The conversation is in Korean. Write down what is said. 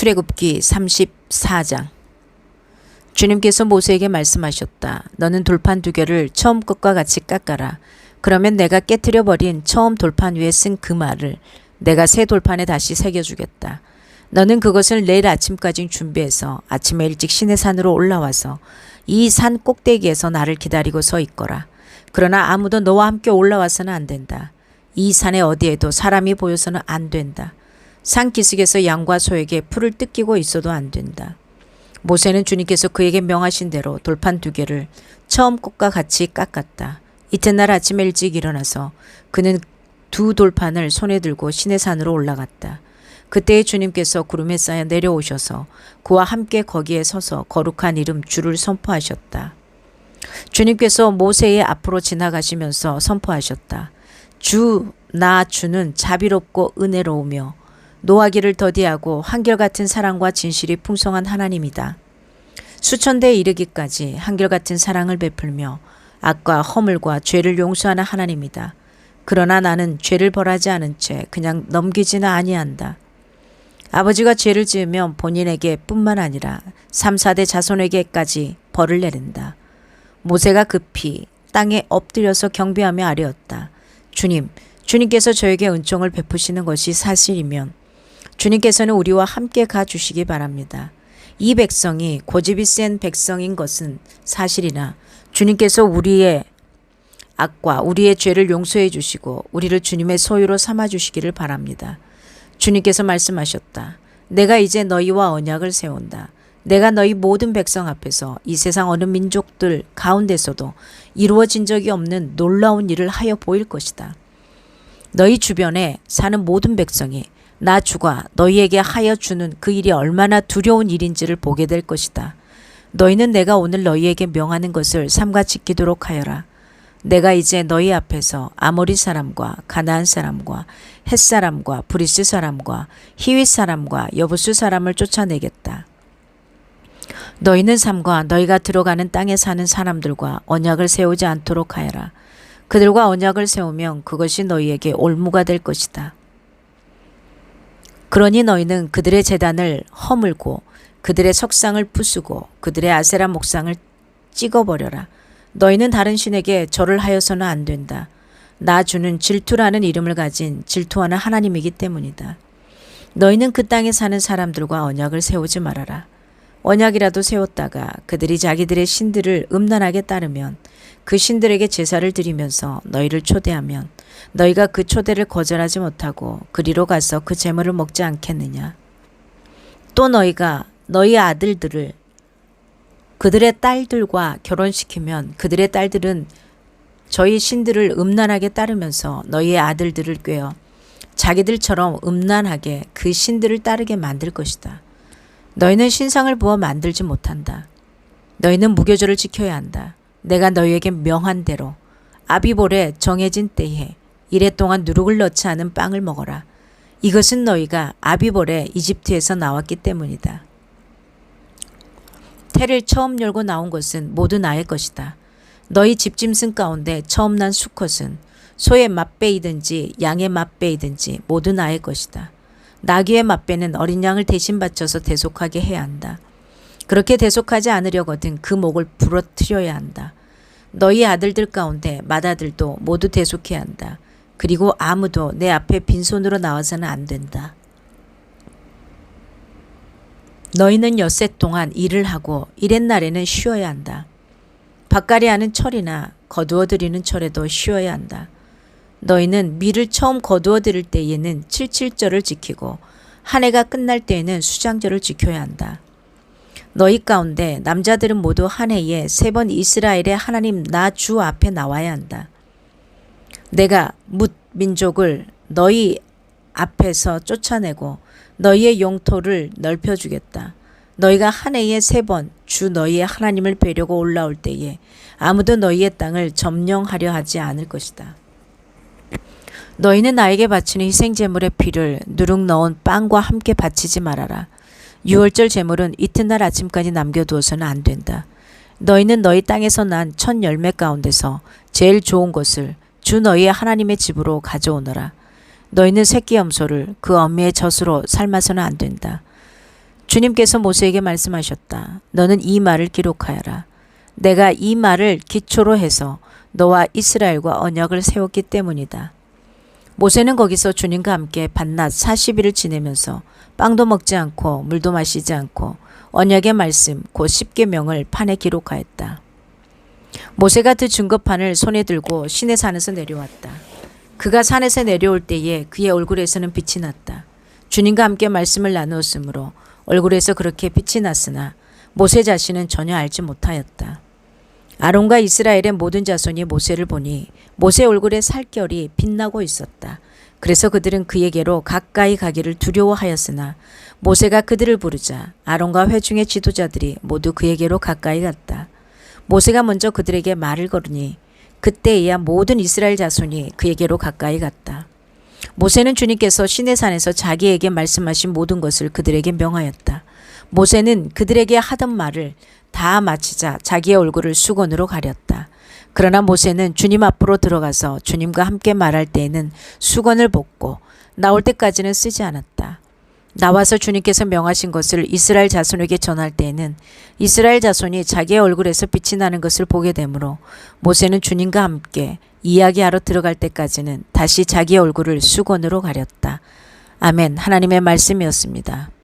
출애굽기 34장. 주님께서 모세에게 말씀하셨다. 너는 돌판 2개를 처음 것과 같이 깎아라. 그러면 내가 깨트려 버린 처음 돌판 위에 쓴 그 말을 내가 새 돌판에 다시 새겨주겠다. 너는 그것을 내일 아침까지 준비해서 아침에 일찍 시내산으로 올라와서 이 산 꼭대기에서 나를 기다리고 서 있거라. 그러나 아무도 너와 함께 올라와서는 안 된다. 이 산에 어디에도 사람이 보여서는 안 된다. 산 기슭에서 양과 소에게 풀을 뜯기고 있어도 안 된다. 모세는 주님께서 그에게 명하신 대로 돌판 2개를 처음 것과 같이 깎았다. 이튿날 아침에 일찍 일어나서 그는 2 돌판을 손에 들고 시내산으로 올라갔다. 그때에 주님께서 구름에 쌓여 내려오셔서 그와 함께 거기에 서서 거룩한 이름 주를 선포하셨다. 주님께서 모세의 앞으로 지나가시면서 선포하셨다. 나 주는 자비롭고 은혜로우며 노하기를 더디하고 한결같은 사랑과 진실이 풍성한 하나님이다. 수천대에 이르기까지 한결같은 사랑을 베풀며 악과 허물과 죄를 용서하는 하나님이다. 그러나 나는 죄를 벌하지 않은 채 그냥 넘기지는 아니한다. 아버지가 죄를 지으면 본인에게 뿐만 아니라 3, 4대 자손에게까지 벌을 내린다. 모세가 급히 땅에 엎드려서 경배하며 아뢰었다. 주님께서 저에게 은총을 베푸시는 것이 사실이면 주님께서는 우리와 함께 가주시기 바랍니다. 이 백성이 고집이 센 백성인 것은 사실이나 주님께서 우리의 악과 우리의 죄를 용서해 주시고 우리를 주님의 소유로 삼아 주시기를 바랍니다. 주님께서 말씀하셨다. 내가 이제 너희와 언약을 세운다. 내가 너희 모든 백성 앞에서 이 세상 어느 민족들 가운데서도 이루어진 적이 없는 놀라운 일을 하여 보일 것이다. 너희 주변에 사는 모든 백성이 나 주가 너희에게 하여 주는 그 일이 얼마나 두려운 일인지를 보게 될 것이다. 너희는 내가 오늘 너희에게 명하는 것을 삼가 지키도록 하여라. 내가 이제 너희 앞에서 아모리 사람과 가나안 사람과 헷 사람과 브리스 사람과 히윗 사람과 여부수 사람을 쫓아내겠다. 너희는 삼가 너희가 들어가는 땅에 사는 사람들과 언약을 세우지 않도록 하여라. 그들과 언약을 세우면 그것이 너희에게 올무가 될 것이다. 그러니 너희는 그들의 제단을 허물고 그들의 석상을 부수고 그들의 아세라 목상을 찍어버려라. 너희는 다른 신에게 절을 하여서는 안 된다. 나 주는 질투라는 이름을 가진 질투하는 하나님이기 때문이다. 너희는 그 땅에 사는 사람들과 언약을 세우지 말아라. 언약이라도 세웠다가 그들이 자기들의 신들을 음란하게 따르면 그 신들에게 제사를 드리면서 너희를 초대하면 너희가 그 초대를 거절하지 못하고 그리로 가서 그 제물을 먹지 않겠느냐. 또 너희가 너희 아들들을 그들의 딸들과 결혼시키면 그들의 딸들은 저희 신들을 음란하게 따르면서 너희의 아들들을 꾀어 자기들처럼 음란하게 그 신들을 따르게 만들 것이다. 너희는 신상을 부어 만들지 못한다. 너희는 무교절을 지켜야 한다. 내가 너희에게 명한 대로 아비볼에 정해진 때에 이래 동안 누룩을 넣지 않은 빵을 먹어라. 이것은 너희가 아비볼에 이집트에서 나왔기 때문이다. 태를 처음 열고 나온 것은 모두 나의 것이다. 너희 집짐승 가운데 처음 난 수컷은 소의 맛배이든지 양의 맛배이든지 모두 나의 것이다. 나귀의 맛배는 어린 양을 대신 바쳐서 대속하게 해야 한다. 그렇게 대속하지 않으려거든 그 목을 부러뜨려야 한다. 너희 아들들 가운데 맏아들도 모두 대속해야 한다. 그리고 아무도 내 앞에 빈손으로 나와서는 안 된다. 너희는 엿새 동안 일을 하고 이렛날에는 쉬어야 한다. 밭갈이 하는 철이나 거두어 들이는 철에도 쉬어야 한다. 너희는 밀을 처음 거두어 들일 때에는 칠칠절을 지키고 한 해가 끝날 때에는 수장절을 지켜야 한다. 너희 가운데 남자들은 모두 한 해에 3번 이스라엘의 하나님 나 주 앞에 나와야 한다. 내가 뭇 민족을 너희 앞에서 쫓아내고 너희의 영토를 넓혀주겠다. 너희가 한 해에 3번 주 너희의 하나님을 뵈려고 올라올 때에 아무도 너희의 땅을 점령하려 하지 않을 것이다. 너희는 나에게 바치는 희생제물의 피를 누룩 넣은 빵과 함께 바치지 말아라. 유월절 제물은 이튿날 아침까지 남겨두어서는 안 된다. 너희는 너희 땅에서 난 첫 열매 가운데서 제일 좋은 것을 주 너희의 하나님의 집으로 가져오너라. 너희는 새끼 염소를 그 어미의 젖으로 삶아서는 안 된다. 주님께서 모세에게 말씀하셨다. 너는 이 말을 기록하여라. 내가 이 말을 기초로 해서 너와 이스라엘과 언약을 세웠기 때문이다. 모세는 거기서 주님과 함께 밤낮 40일을 지내면서 빵도 먹지 않고 물도 마시지 않고 언약의 말씀 곧 십계명을 판에 기록하였다. 모세가 그 증거판을 손에 들고 시내산에서 내려왔다. 그가 산에서 내려올 때에 그의 얼굴에서는 빛이 났다. 주님과 함께 말씀을 나누었으므로 얼굴에서 그렇게 빛이 났으나 모세 자신은 전혀 알지 못하였다. 아론과 이스라엘의 모든 자손이 모세를 보니 모세 얼굴에 살결이 빛나고 있었다. 그래서 그들은 그에게로 가까이 가기를 두려워하였으나 모세가 그들을 부르자 아론과 회중의 지도자들이 모두 그에게로 가까이 갔다. 모세가 먼저 그들에게 말을 걸으니 그때에야 모든 이스라엘 자손이 그에게로 가까이 갔다. 모세는 주님께서 시내산에서 자기에게 말씀하신 모든 것을 그들에게 명하였다. 모세는 그들에게 하던 말을 다 마치자 자기의 얼굴을 수건으로 가렸다. 그러나 모세는 주님 앞으로 들어가서 주님과 함께 말할 때에는 수건을 벗고 나올 때까지는 쓰지 않았다. 나와서 주님께서 명하신 것을 이스라엘 자손에게 전할 때에는 이스라엘 자손이 자기의 얼굴에서 빛이 나는 것을 보게 되므로 모세는 주님과 함께 이야기하러 들어갈 때까지는 다시 자기의 얼굴을 수건으로 가렸다. 아멘. 하나님의 말씀이었습니다.